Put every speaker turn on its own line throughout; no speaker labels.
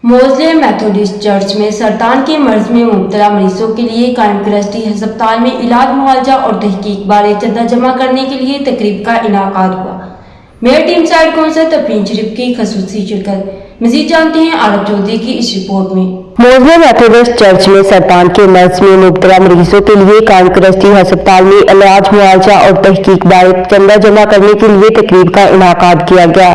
موزلے Methodist church میں سرطان کے مرض میں مبتلا مریضوں کے لیے قائم کرنے ہسپتال میں علاج معالجہ اور تحقیق بارے چندہ جمع کرنے کے لیے تقریب کا انعقاد ہوا۔ میئر ٹیم سائڈ کونسل تفرین شریف کی خصوصی شرکت۔ مزید جانتے ہیں عارف چودھری کی اس رپورٹ میں۔
موزلے میتھوڈسٹ چرچ میں سرطان کے مرض میں مبتلا مریضوں کے لیے قائم کرنے ہسپتال میں علاج معالجہ اور تحقیق بارے چندہ جمع کرنے کے لیے تقریب کا انعقاد کیا گیا۔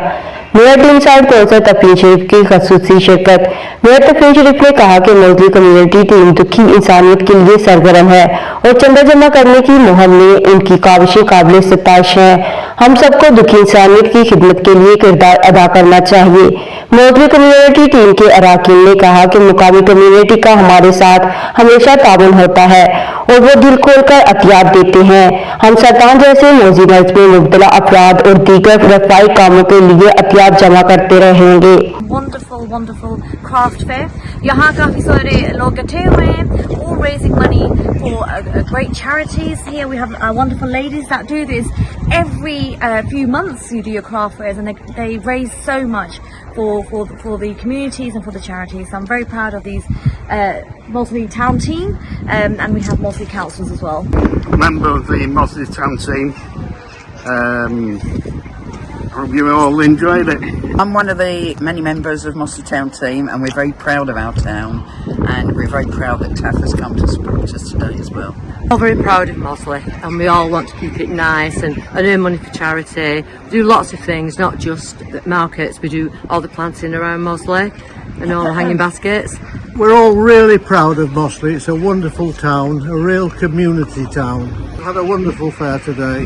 میئر ٹیم سائڈ کونسل تفرین شریف کی خصوصی شرکت۔ میئر تفرین شریف نے کہا کہ موزلے کمیونٹی ٹیم دکھی انسانیت کے لیے سرگرم ہے اور چندہ جمع کرنے کی مہم میں ان کی کاوشیں قابل ستائش ہیں۔ ہم سب کو دکھی انسانیت کی خدمت کے لیے کردار ادا کرنا چاہیے۔ موزلے کمیونٹی ٹیم کے اراکین نے کہا کہ مقامی کمیونٹی کا ہمارے ساتھ ہمیشہ تعاون ہوتا ہے اور وہ دل کھول کر عطیات دیتے ہیں۔ ہم سرطان جیسے موذی مرض میں مبتلا افراد اور دیگر رفاہی کاموں کے لیے عطیات جمع کرتے رہیں گے۔
wonderful craft fair. یہاں کافی سارے لوگ اکٹھے ہوئے ہیں, all raising money for great charities. Here we have wonderful ladies that do this every few months. You do your craft fairs and they raise so much for the communities and for the charities. So I'm very proud of these Mosley town team, and we have Mosley councils as well.
Member of the Mosley town team. Hope you all enjoyed it.
I'm one of the many members of Mosley Town team, and we're very proud of our town, and we're very proud that TAF has come to support us today as well.
We're very proud of Mosley, and we all want to keep it nice and earn money for charity. We do lots of things, not just markets. We do all the planting around Mosley and all the hanging baskets.
We're all really proud of Mosley. It's a wonderful town, a real community town. We've had a wonderful fair today,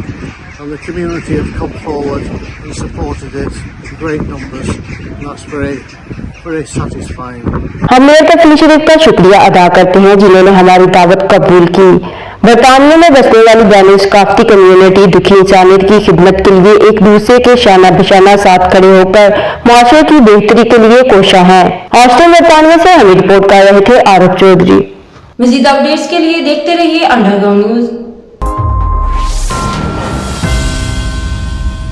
and the community have come forward and supported it in great numbers, and that's very satisfying.
ہم mayor تفرین شریف کا شکریہ ادا کرتے ہیں جنہوں نے ہماری دعوت قبول کی۔ برطانیہ میں بسنے والی بین ثقافتی کمیونٹی دکھی انسانیت کی خدمت کے لیے ایک دوسرے کے شانہ بشانہ ساتھ کھڑے ہو کر معاشرے کی بہتری کے لیے کوشاں ہیں۔ آسٹن برطانیہ سے ہمیں رپورٹ کر رہے تھے عارف چودھری۔
مزید اپڈیٹس کے لیے دیکھتے رہیے انڈر گراؤنڈ نیوز۔